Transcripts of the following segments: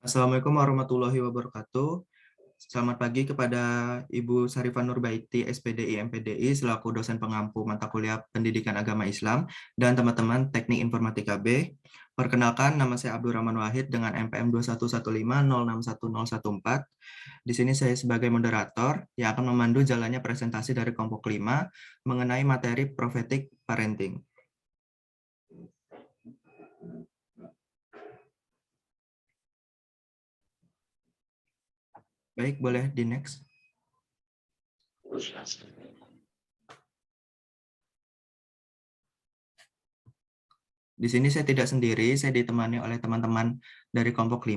Assalamualaikum warahmatullahi wabarakatuh. Selamat pagi kepada Ibu Sarifah Nurbaiti, SPDI MPDI, selaku dosen pengampu mata kuliah Pendidikan Agama Islam, dan teman-teman Teknik Informatika B. Perkenalkan, nama saya Abdurrahman Wahid dengan NPM 21150611014. Di sini saya sebagai moderator yang akan memandu jalannya presentasi dari kelompok 5 mengenai materi prophetic parenting. Baik, boleh di next. Di sini saya tidak sendiri, saya ditemani oleh teman-teman dari kelompok 5.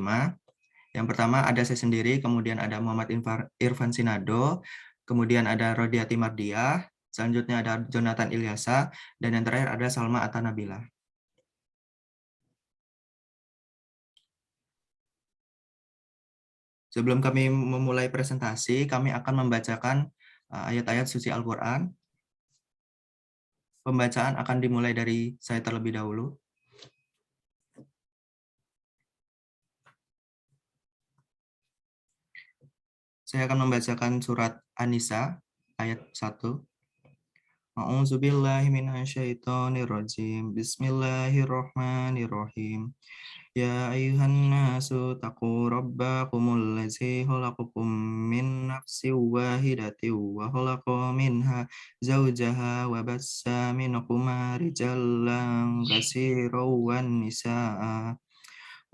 Yang pertama ada saya sendiri, kemudian ada Muhammad Irfan Sinado, kemudian ada Rodiati Mardiah, selanjutnya ada Jonathan Ilyasa, dan yang terakhir ada Salma Atanabila. Sebelum kami memulai presentasi, kami akan membacakan ayat-ayat suci Al-Quran. Pembacaan akan dimulai dari saya terlebih dahulu. Saya akan membacakan surat An-Nisa ayat 1. A'udzubillahi minasyaitonirrajim. Bismillahirrahmanirrahim. Ya ayuhan nasu taqu rabbakumul ladzi khalaqakum min nafsin wahidatin wa khalaqa minha zawjaha wa bassa minhuma rijalan katsiran wan nisaa.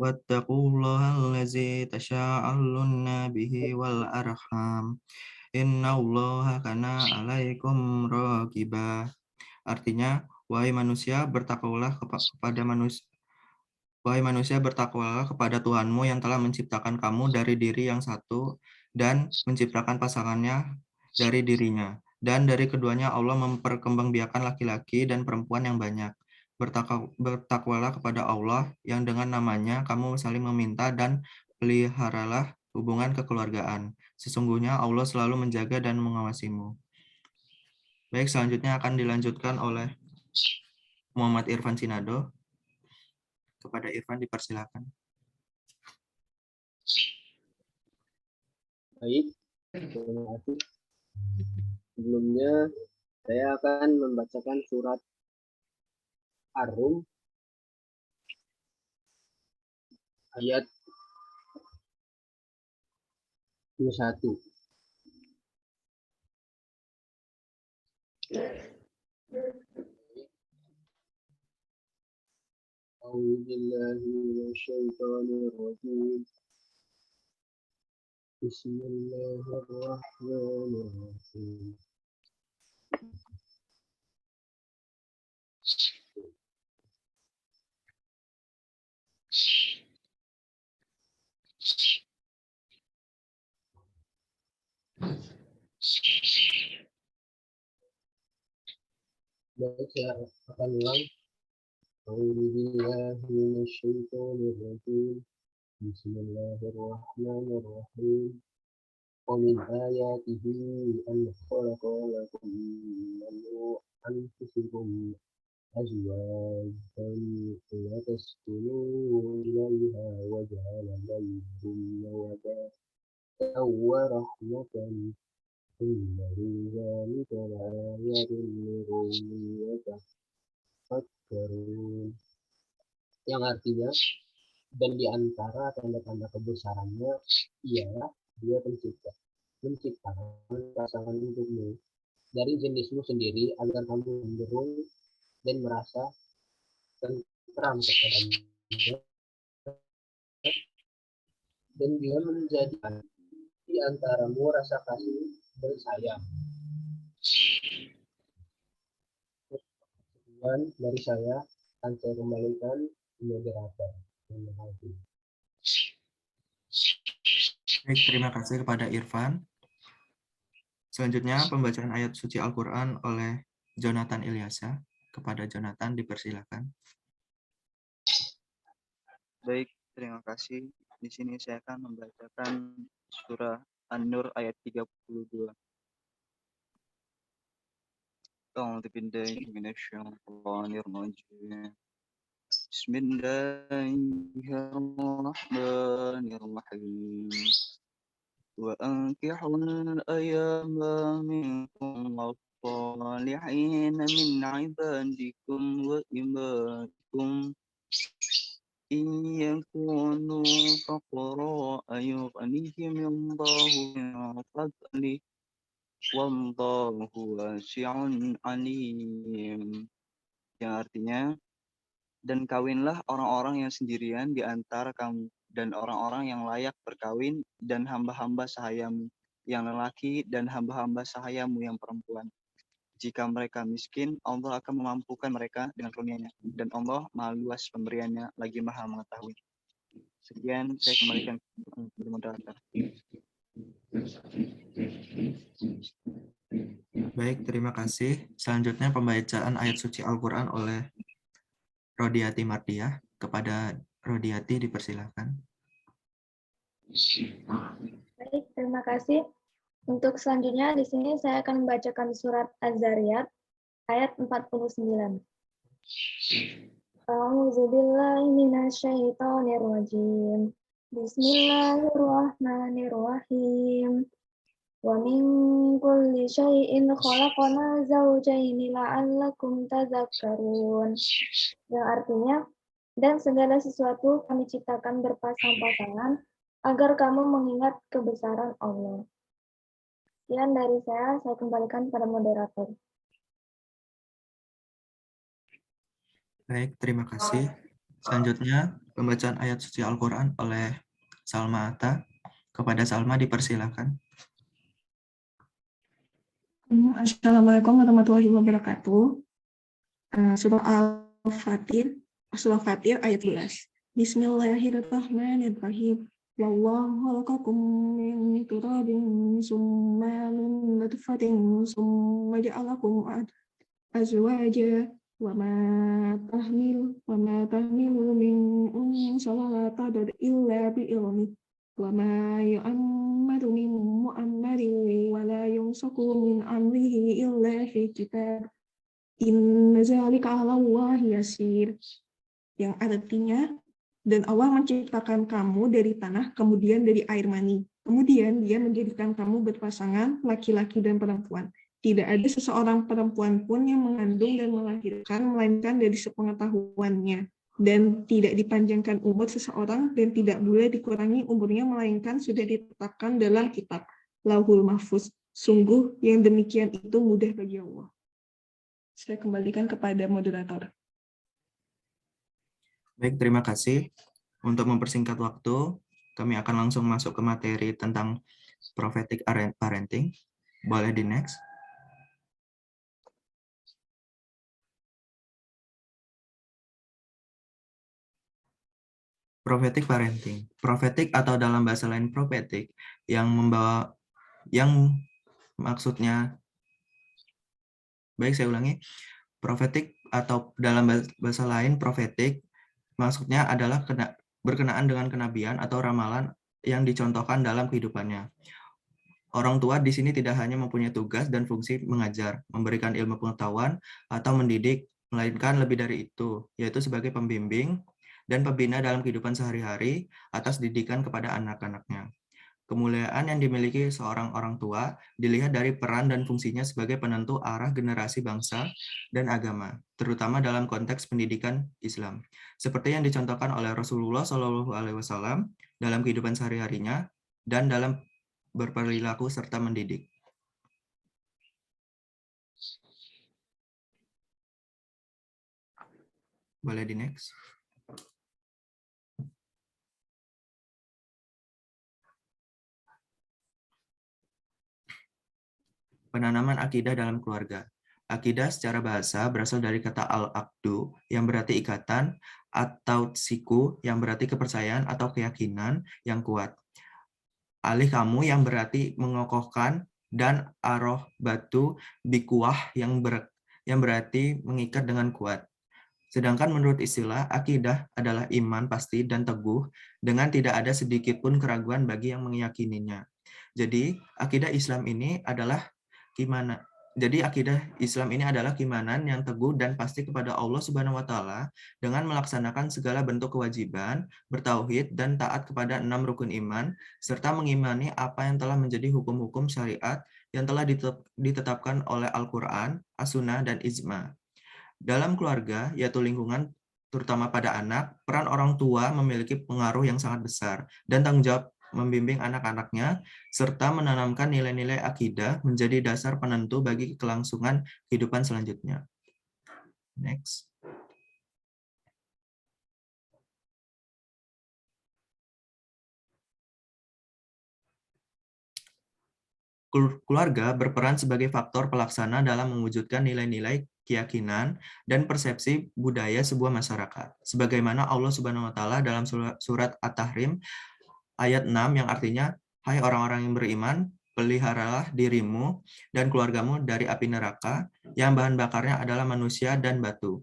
Wattaqullaha allazi tasaaluna bihi wal arham. Innallaha kana 'alaikum raqibah. Artinya, wahai manusia, bertakwalah kepada manusia. Wahai manusia, bertakwalah kepada Tuhanmu yang telah menciptakan kamu dari diri yang satu dan menciptakan pasangannya dari dirinya. Dan dari keduanya Allah memperkembangbiakan laki-laki dan perempuan yang banyak. Bertakwalah kepada Allah yang dengan namanya kamu saling meminta dan peliharalah hubungan kekeluargaan. Sesungguhnya Allah selalu menjaga dan mengawasimu. Baik, selanjutnya akan dilanjutkan oleh Muhammad Irfan Sinado. Kepada Irfan dipersilakan. Baik, terima kasih. Sebelumnya saya akan membacakan surat Ar-Rum ayat 21. A'udzubillahi minasyaitonirrajim. Bismillahirrahmanirrahim. Baik, saya akan ulang. A'udzubillahi minasyaitonirrajim. Bismillahirrahmanirrahim. ومن آياته أن خلق لكم من أنفسكم أزواجا لتسكنوا إليها وجعل بينكم مودة ورحمة إن في ذلك لآيات لقوم يتفكرون. Yang artinya, dan di antara tanda-tanda kebesarannya ialah Dia menciptakan pasangan untukmu dari jenismu sendiri agar kamu cenderung dan merasa tentram kepadanya, dan Dia menjadikan di antaramu rasa kasih dan sayang. Dan dari saya akan saya kembalikan ke moderator. Baik, terima kasih kepada Irfan. Selanjutnya pembacaan ayat suci Al-Quran oleh Jonathan Ilyasa. Kepada Jonathan dipersilakan. Baik, terima kasih. Di sini saya akan membacakan surah An-Nur ayat 32. A'udzu billahi minasyaitonir rajim. Bismillahirrahmanirrahim. Wa ankihul ayyama minkum والصالحين من عبادكم وإمائكم إن يكونوا فقراء يغنيهم الله من فضله والله واسع alim. Yang artinya, dan kawinlah orang-orang yang sendirian di antara kamu dan orang-orang yang layak berkawin dan hamba-hamba sahayamu yang lelaki dan hamba-hamba sahayamu yang perempuan. Jika mereka miskin, Allah akan memampukan mereka dengan karunia-Nya, dan Allah Maha Luas pemberiannya lagi Maha mengetahui. Sekian saya kembalikan kepada moderator. Baik, terima kasih. Selanjutnya pembacaan ayat suci Al-Quran oleh Rodiati Mardiah. Kepada Rodiati dipersilakan. Baik, terima kasih. Untuk selanjutnya di sini saya akan membacakan surat Az-Zariyat ayat 49. A'udzubillahi minasyaitonirrajim. Bismillahirrahmanirrahim. Wa min kulli syai'in khalaqna zawjaini la'allakum tadhakkarun. Yang artinya, dan segala sesuatu kami ciptakan berpasang-pasangan agar kamu mengingat kebesaran Allah. Sekian dari saya kembalikan pada moderator. Baik, terima kasih. Selanjutnya, pembacaan ayat suci Al-Quran oleh Salma Atta. Kepada Salma dipersilakan. Assalamualaikum warahmatullahi wabarakatuh. Surah Al-Fatir, Surah Fatir ayat 11. Bismillahirrahmanirrahim. Wallahu khalaqakum min turabin summa min nutfatin summa ja'alakum azwaja wa ma tahmilu min unsa la tadri illa bi ilmi wa ma yu'ammaru min mu'ammarin wa la yunsaku min amrihi illa fi kitab inna zalika 'ala Allahi yasir. Yang artinya, dan Allah menciptakan kamu dari tanah, kemudian dari air mani. Kemudian Dia menjadikan kamu berpasangan laki-laki dan perempuan. Tidak ada seseorang perempuan pun yang mengandung dan melahirkan, melainkan dari sepengetahuannya. Dan tidak dipanjangkan umur seseorang dan tidak boleh dikurangi umurnya, melainkan sudah ditetapkan dalam kitab Lauhul Mahfuz. Sungguh yang demikian itu mudah bagi Allah. Saya kembalikan kepada moderator. Baik, terima kasih. Untuk mempersingkat waktu, kami akan langsung masuk ke materi tentang prophetic parenting. Boleh di next. Prophetic parenting. Prophetic atau dalam bahasa lain prophetic yang maksudnya, baik saya ulangi, prophetic atau dalam bahasa lain prophetic maksudnya adalah berkenaan dengan kenabian atau ramalan yang dicontohkan dalam kehidupannya. Orang tua di sini tidak hanya mempunyai tugas dan fungsi mengajar, memberikan ilmu pengetahuan, atau mendidik, melainkan lebih dari itu, yaitu sebagai pembimbing dan pembina dalam kehidupan sehari-hari atas didikan kepada anak-anaknya. Kemuliaan yang dimiliki seorang orang tua dilihat dari peran dan fungsinya sebagai penentu arah generasi bangsa dan agama, terutama dalam konteks pendidikan Islam, seperti yang dicontohkan oleh Rasulullah SAW dalam kehidupan sehari-harinya dan dalam berperilaku serta mendidik. Boleh di next. Penanaman akidah dalam keluarga. Akidah secara bahasa berasal dari kata al-aqdu yang berarti ikatan, atau siku yang berarti kepercayaan atau keyakinan yang kuat. Alih kamu yang berarti mengokohkan, dan aroh batu bikuah yang berarti mengikat dengan kuat. Sedangkan menurut istilah, akidah adalah iman pasti dan teguh dengan tidak ada sedikit pun keraguan bagi yang meyakininya. Jadi, akidah Islam ini adalah Jadi akidah Islam ini adalah keimanan yang teguh dan pasti kepada Allah Subhanahu wa taala dengan melaksanakan segala bentuk kewajiban, bertauhid dan taat kepada 6 rukun iman serta mengimani apa yang telah menjadi hukum-hukum syariat yang telah ditetapkan oleh Al-Qur'an, As-Sunnah dan Ijma. Dalam keluarga, yaitu lingkungan terutama pada anak, peran orang tua memiliki pengaruh yang sangat besar dan tanggung jawab membimbing anak-anaknya, serta menanamkan nilai-nilai akidah menjadi dasar penentu bagi kelangsungan kehidupan selanjutnya. Next. Keluarga berperan sebagai faktor pelaksana dalam mewujudkan nilai-nilai keyakinan dan persepsi budaya sebuah masyarakat. Sebagaimana Allah Subhanahu wa taala dalam surat At-Tahrim ayat 6 yang artinya, hai orang-orang yang beriman, peliharalah dirimu dan keluargamu dari api neraka yang bahan bakarnya adalah manusia dan batu.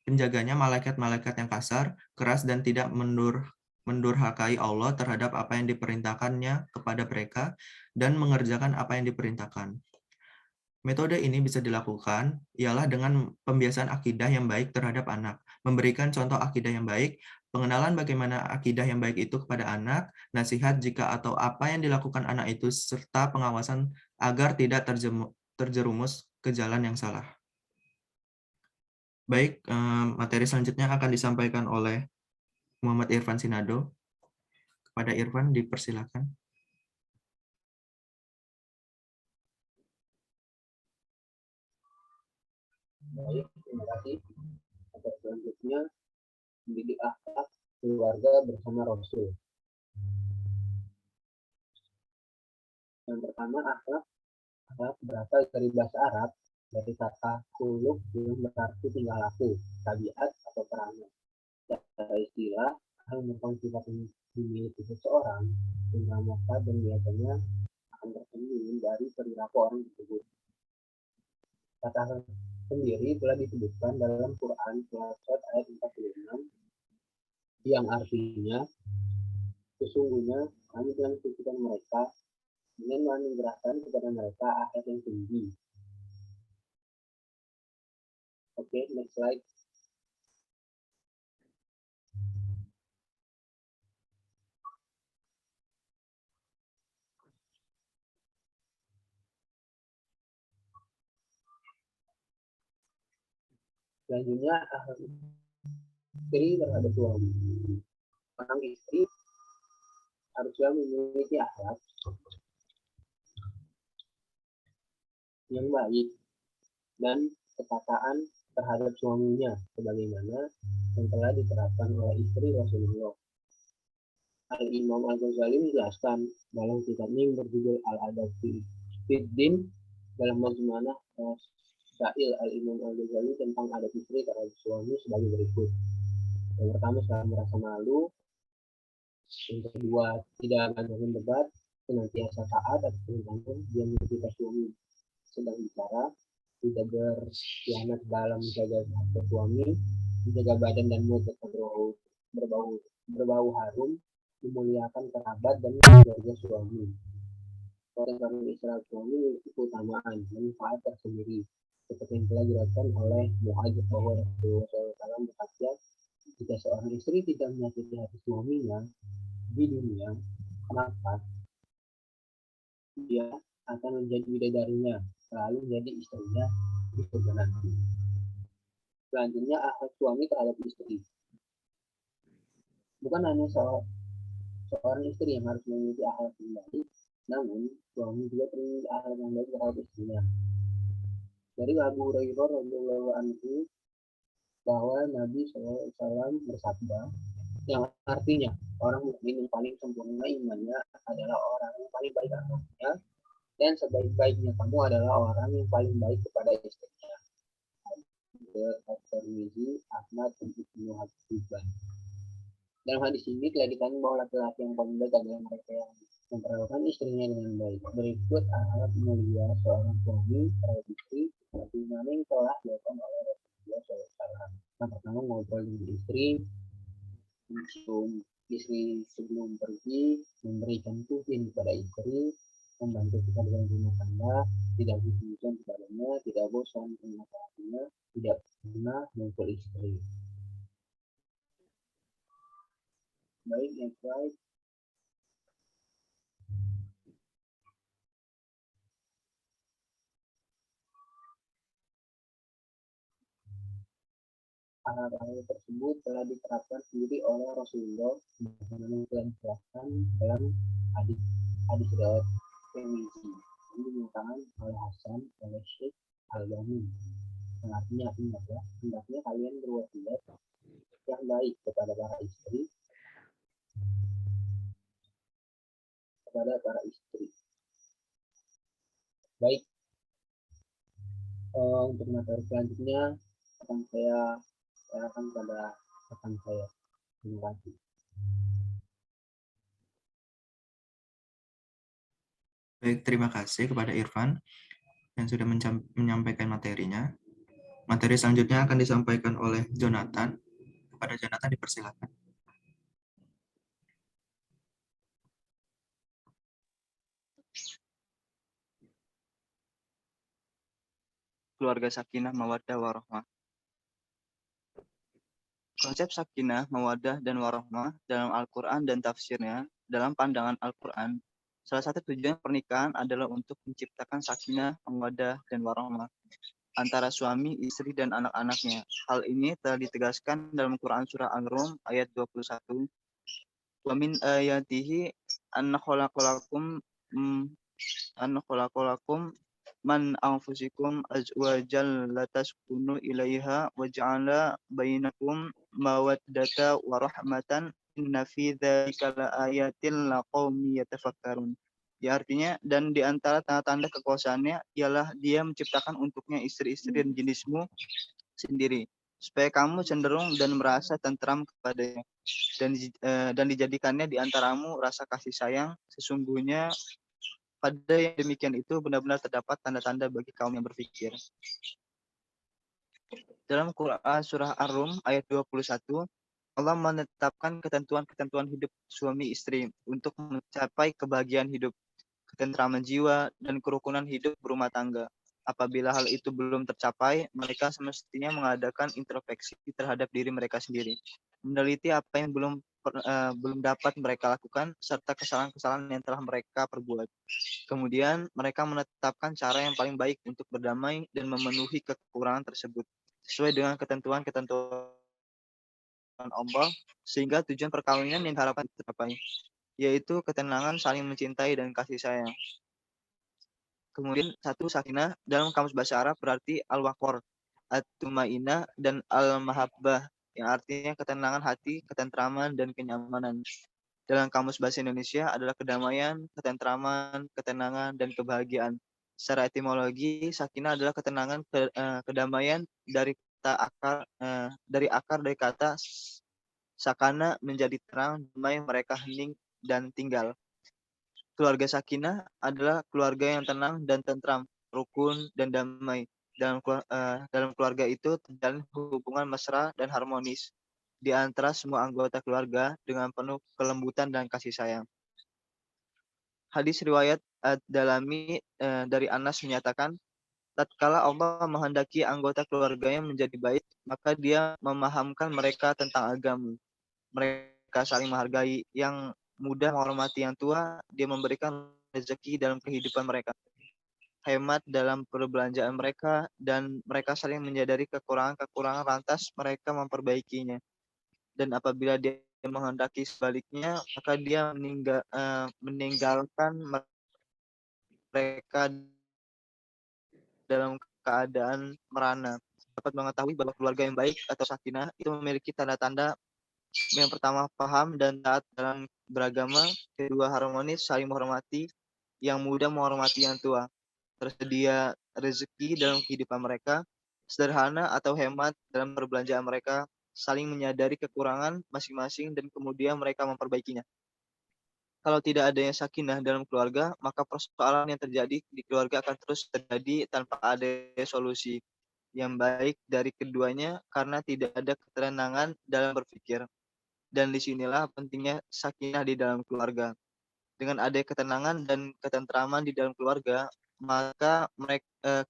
Penjaganya malaikat-malaikat yang kasar, keras dan tidak mendurhakai Allah terhadap apa yang diperintahkannya kepada mereka dan mengerjakan apa yang diperintahkan. Metode ini bisa dilakukan ialah dengan pembiasaan akidah yang baik terhadap anak, memberikan contoh akidah yang baik, pengenalan bagaimana akidah yang baik itu kepada anak, nasihat jika atau apa yang dilakukan anak itu, serta pengawasan agar tidak terjerumus ke jalan yang salah. Baik, materi selanjutnya akan disampaikan oleh Muhammad Irfan Sinado. Kepada Irfan, dipersilakan. Baik, terima kasih. Atas selanjutnya, mendidik akhlak keluarga bersama Rasul. Yang pertama, akhlak berasal dari bahasa Arab, dari kata khuluq yang berarti tingkah laku, tabiat atau perangai. Secara istilah, hal merupakan sifat yang dimiliki seseorang, sehingga maka dan biasanya akan tercermin dari perilaku orang tersebut. Kata sendiri telah disebutkan dalam Quran surat ayat 46 yang artinya sesungguhnya kami telah mensucikan mereka dengan menganugerahkan kepada mereka akhlak yang tinggi. Oke, next slide. Selanjutnya akhlak istri terhadap suami. Orang istri harusnya memiliki akhlak yang baik dan ketataan terhadap suaminya sebagaimana yang telah diterapkan oleh istri Rasulullah. Al-Imam Al-Ghazali menjelaskan dalam kitabnya yang berjudul Al-Adab Fiddin dalam Majmu'ah Syail Al-Imam Al-Ghazali tentang adab istri terhadap suami sebagai berikut. Yang pertama, setelah merasa malu. Yang kedua, tidak mengadakan debat, senantiasa taat atau tergantung dia menjaga suami sedang bicara, tidak berkhianat dalam menjaga hak suami, menjaga badan dan mulut berbau harum, memuliakan kerabat dan keluarga suami. Orang-orang Israel suami memiliki keutamaan, manfaat tersendiri, seperti yang telah dilakukan oleh Muhajir bahwa Rasulullah SAW berkata, jika seorang istri tidak menyakiti hati suaminya di dunia, maka dia akan menjadi bidadarinya, selalu menjadi istrinya di surga nanti. Selanjutnya, akhlak suami terhadap istri. Bukan hanya seorang istri yang harus memiliki akhlak yang baik, namun suami juga memiliki akhlak yang baik terhadap istrinya. Dari Abu Hurairah radhiyallahu anhu bahwa Nabi SAW bersabda, yang artinya orang mukmin yang paling sempurna imannya adalah orang yang paling baik akhlaknya, dan sebaik-baiknya kamu adalah orang yang paling baik kepada istrinya. At-Tirmidzi, Ahmad, dan Ibnu Hibban. Dalam hadis ini telah dikatakan bahwa laki-laki yang paling baik adalah mereka yang memperlakukan istrinya dengan baik. Berikut akhlak mulia seorang suami terhadap istri seperti mana yang telah dilakukan oleh Rasulullah SAW. Yang pertama, ngobrol dengan istri, sebelum pergi memberikan tufin kepada istri, membantu kita dalam rumah tangga, tidak bosan kepadanya, tidak bosan menasehatinya, tidak pernah memukul istri. Baik, yang baik. Hal-hal tersebut telah diterapkan sendiri oleh Rasulullah sebagaimana telah dijelaskan dalam hadis riwayat Tirmizi yang dinyatakan oleh Hasan oleh Syekh Al-Albani, yang artinya adalah hendaknya kalian berwasiat yang baik kepada para istri Baik, untuk materi selanjutnya akan saya serahkan pada rekan saya. Terima kasih. Baik, terima kasih kepada Irfan yang sudah menyampaikan materinya. Materi selanjutnya akan disampaikan oleh Jonathan. Kepada Jonathan dipersilakan. Keluarga sakinah, mawaddah, warahmah. Konsep sakinah, mawaddah, dan warahmah dalam Al-Quran dan tafsirnya, dalam pandangan Al-Quran, salah satu tujuan pernikahan adalah untuk menciptakan sakinah, mawaddah, dan warahmah antara suami, istri, dan anak-anaknya. Hal ini telah ditegaskan dalam Quran Surah Al-Rum ayat 21. Wa min ayatihi anna khalaqalakum man anfusikum azwajan lataskunu ilaiha wa ja'ala bainakum mawaddata wa rahmatan inna fi dzalika laayatin liqaumin yatafakkarun. Ya, artinya, dan di antara tanda-tanda kekuasaannya ialah dia menciptakan untuknya istri-istri dan jenismu sendiri, supaya kamu cenderung dan merasa tentram kepadanya, dan dijadikannya di antaramu rasa kasih sayang. Sesungguhnya pada yang demikian itu benar-benar terdapat tanda-tanda bagi kaum yang berpikir. Dalam Quran Surah Ar-Rum ayat 21, Allah menetapkan ketentuan-ketentuan hidup suami istri untuk mencapai kebahagiaan hidup, ketentraman jiwa, dan kerukunan hidup berumah tangga. Apabila hal itu belum tercapai, mereka semestinya mengadakan introspeksi terhadap diri mereka sendiri, meneliti apa yang belum dapat mereka lakukan, serta kesalahan-kesalahan yang telah mereka perbuat. Kemudian mereka menetapkan cara yang paling baik untuk berdamai dan memenuhi kekurangan tersebut, sesuai dengan ketentuan-ketentuan Allah, sehingga tujuan perkawinan yang diharapkan tercapai, yaitu ketenangan, saling mencintai, dan kasih sayang. Kemudian satu, sakinah dalam kamus bahasa Arab berarti al-waqar, at-tumainah, dan al-mahabbah, yang artinya ketenangan hati, ketentraman, dan kenyamanan. Dalam kamus bahasa Indonesia adalah kedamaian, ketentraman, ketenangan, dan kebahagiaan. Secara etimologi, sakinah adalah ketenangan, kedamaian dari akar dari kata sakana, menjadi terang, damai, mereka hening dan tinggal. Keluarga sakinah adalah keluarga yang tenang dan tentram, rukun dan damai. Dalam keluarga itu terjalin hubungan mesra dan harmonis di antara semua anggota keluarga dengan penuh kelembutan dan kasih sayang. Hadis riwayat Ad-Dalami dari Anas menyatakan, tatkala Allah menghendaki anggota keluarganya menjadi baik, maka dia memahamkan mereka tentang agama. Mereka saling menghargai yang muda, menghormati yang tua, dia memberikan rezeki dalam kehidupan mereka, hemat dalam perbelanjaan mereka, dan mereka saling menyadari kekurangan-kekurangan lantas mereka memperbaikinya. Dan apabila dia menghendaki sebaliknya, maka dia meninggalkan mereka dalam keadaan merana. Dapat mengetahui bahwa keluarga yang baik atau sakinah itu memiliki tanda-tanda. Yang pertama, paham dan taat dalam beragama. Kedua, harmonis, saling menghormati. Yang muda menghormati yang tua. Tersedia rezeki dalam kehidupan mereka. Sederhana atau hemat dalam perbelanjaan mereka. Saling menyadari kekurangan masing-masing dan kemudian mereka memperbaikinya. Kalau tidak adanya sakinah dalam keluarga, maka persoalan yang terjadi di keluarga akan terus terjadi tanpa ada solusi yang baik dari keduanya karena tidak ada ketenangan dalam berpikir. Dan disinilah pentingnya sakinah di dalam keluarga. Dengan adanya ketenangan dan ketentraman di dalam keluarga, maka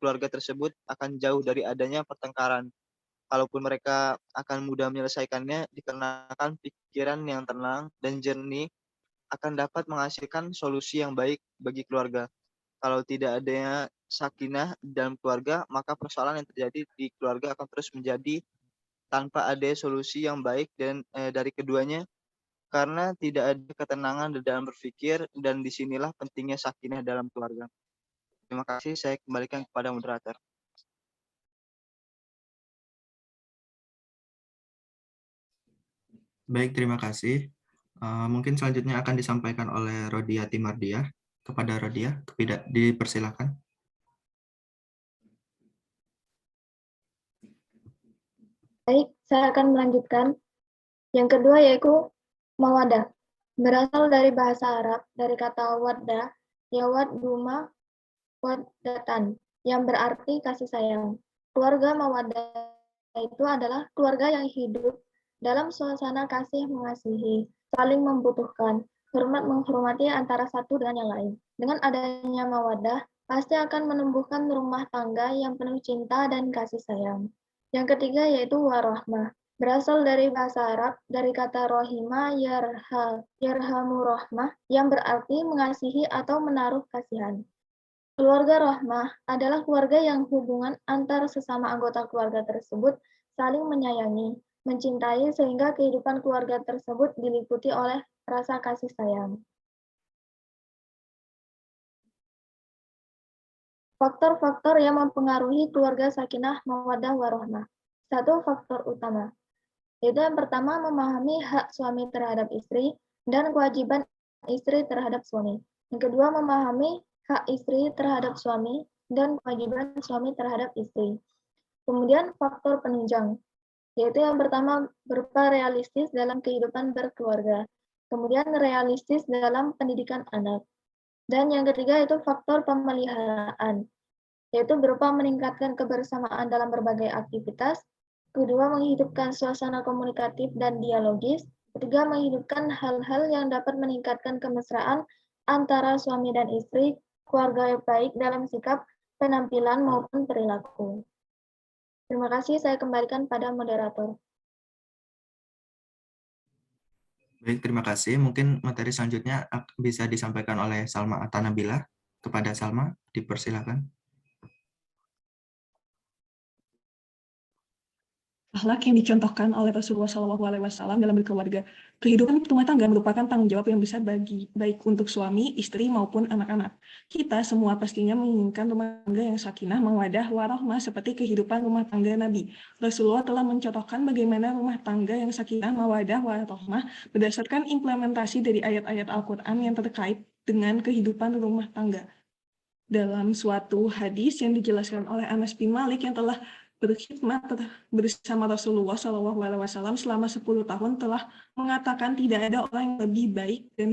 keluarga tersebut akan jauh dari adanya pertengkaran. Kalaupun mereka akan mudah menyelesaikannya, dikarenakan pikiran yang tenang dan jernih akan dapat menghasilkan solusi yang baik bagi keluarga. Kalau tidak adanya sakinah dalam keluarga, maka persoalan yang terjadi di keluarga akan terus menjadi tanpa ada solusi yang baik dan dari keduanya, karena tidak ada ketenangan di dalam berpikir, dan disinilah pentingnya sakinah dalam keluarga. Terima kasih, saya kembalikan kepada moderator. Baik, terima kasih. Mungkin selanjutnya akan disampaikan oleh Rodia Timardiah. Kepada Rodia, dipersilakan. Baik, saya akan melanjutkan. Yang kedua yaitu mawadah. Berasal dari bahasa Arab, dari kata wadda, yawad duma waddatan, yang berarti kasih sayang. Keluarga mawadah itu adalah keluarga yang hidup dalam suasana kasih mengasihi, saling membutuhkan, hormat menghormati antara satu dengan yang lain. Dengan adanya mawadah, pasti akan menumbuhkan rumah tangga yang penuh cinta dan kasih sayang. Yang ketiga yaitu warahmah. Berasal dari bahasa Arab, dari kata rohima yarhamu rohmah, yang berarti mengasihi atau menaruh kasihan. Keluarga rahmah adalah keluarga yang hubungan antar sesama anggota keluarga tersebut saling menyayangi, mencintai, sehingga kehidupan keluarga tersebut diliputi oleh rasa kasih sayang. Faktor-faktor yang mempengaruhi keluarga sakinah, mawaddah, warahmah. Satu faktor utama, yaitu yang pertama memahami hak suami terhadap istri dan kewajiban istri terhadap suami. Yang kedua memahami hak istri terhadap suami dan kewajiban suami terhadap istri. Kemudian faktor penunjang, yaitu yang pertama berupa realistis dalam kehidupan berkeluarga. Kemudian realistis dalam pendidikan anak. Dan yang ketiga itu faktor pemeliharaan, yaitu berupa meningkatkan kebersamaan dalam berbagai aktivitas. Kedua, menghidupkan suasana komunikatif dan dialogis. Ketiga, menghidupkan hal-hal yang dapat meningkatkan kemesraan antara suami dan istri, keluarga yang baik dalam sikap, penampilan, maupun perilaku. Terima kasih, saya kembalikan pada moderator. Baik, terima kasih. Mungkin materi selanjutnya bisa disampaikan oleh Salma Atanabila. Kepada Salma, dipersilakan. Akhlak yang dicontohkan oleh Rasulullah SAW dalam berkeluarga. Kehidupan rumah tangga merupakan tanggung jawab yang besar baik untuk suami, istri, maupun anak-anak. Kita semua pastinya menginginkan rumah tangga yang sakinah, mawadah, warahmah seperti kehidupan rumah tangga Nabi. Rasulullah telah mencontohkan bagaimana rumah tangga yang sakinah, mawadah, warahmah berdasarkan implementasi dari ayat-ayat Al-Quran yang terkait dengan kehidupan rumah tangga. Dalam suatu hadis yang dijelaskan oleh Anas bin Malik yang telah berkhidmat bersama Rasulullah SAW selama 10 tahun telah mengatakan tidak ada orang yang lebih baik dan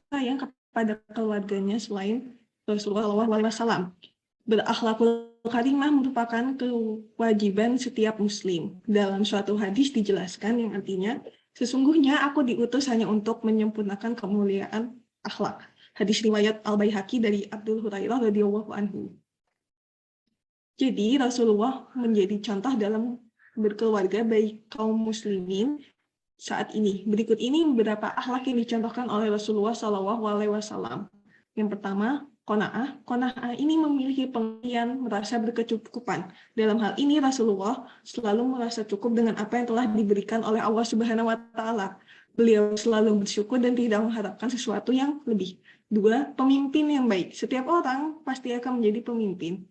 sayang kepada keluarganya selain Rasulullah SAW. Berakhlakul karimah merupakan kewajiban setiap muslim. Dalam suatu hadis dijelaskan yang artinya, sesungguhnya aku diutus hanya untuk menyempurnakan kemuliaan akhlak. Hadis riwayat Al-Baihaqi dari Abdul Hurairah radhiyallahu anhu. Jadi Rasulullah menjadi contoh dalam berkeluarga baik kaum muslimin saat ini. Berikut ini beberapa akhlak yang dicontohkan oleh Rasulullah SAW. Yang pertama, qanaah. Qanaah ini memiliki pengertian merasa berkecukupan. Dalam hal ini Rasulullah selalu merasa cukup dengan apa yang telah diberikan oleh Allah Subhanahu wa taala. Beliau selalu bersyukur dan tidak mengharapkan sesuatu yang lebih. 2, pemimpin yang baik. Setiap orang pasti akan menjadi pemimpin.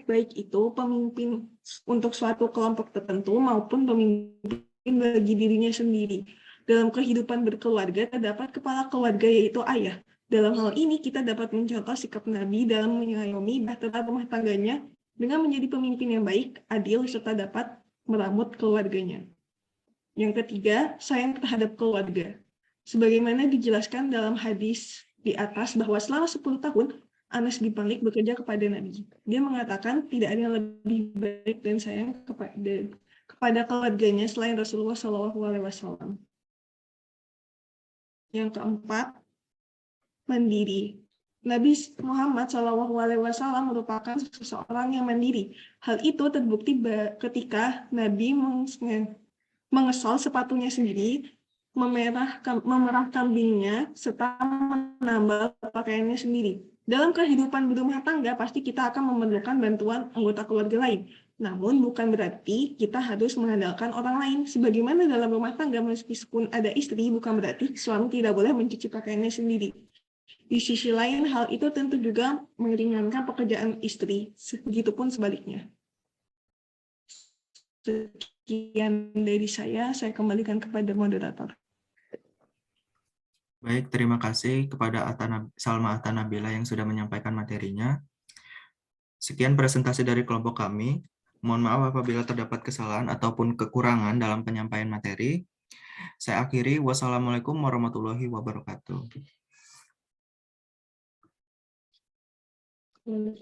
Baik itu pemimpin untuk suatu kelompok tertentu maupun pemimpin bagi dirinya sendiri. Dalam kehidupan berkeluarga terdapat kepala keluarga yaitu ayah. Dalam hal ini kita dapat mencontoh sikap Nabi dalam mengayomi bahtera rumah tangganya dengan menjadi pemimpin yang baik, adil, serta dapat meramut keluarganya. Yang ketiga, sayang terhadap keluarga. Sebagaimana dijelaskan dalam hadis di atas bahwa selama 10 tahun Anas bin Malik bekerja kepada Nabi. Dia mengatakan tidak ada yang lebih baik dan sayang kepada keluarganya selain Rasulullah SAW. Yang keempat, mandiri. Nabi Muhammad SAW merupakan seseorang yang mandiri. Hal itu terbukti ketika Nabi mengesol sepatunya sendiri, memerah kambingnya, serta menambal pakaiannya sendiri. Dalam kehidupan berumah tangga, pasti kita akan memerlukan bantuan anggota keluarga lain. Namun bukan berarti kita harus mengandalkan orang lain. Sebagaimana dalam rumah tangga, meskipun ada istri, bukan berarti suami tidak boleh mencuci pakaiannya sendiri. Di sisi lain, hal itu tentu juga meringankan pekerjaan istri, begitupun sebaliknya. Sekian dari saya kembalikan kepada moderator. Baik, terima kasih kepada Salma Atanabila yang sudah menyampaikan materinya. Sekian presentasi dari kelompok kami. Mohon maaf apabila terdapat kesalahan ataupun kekurangan dalam penyampaian materi. Saya akhiri. Wassalamualaikum warahmatullahi wabarakatuh.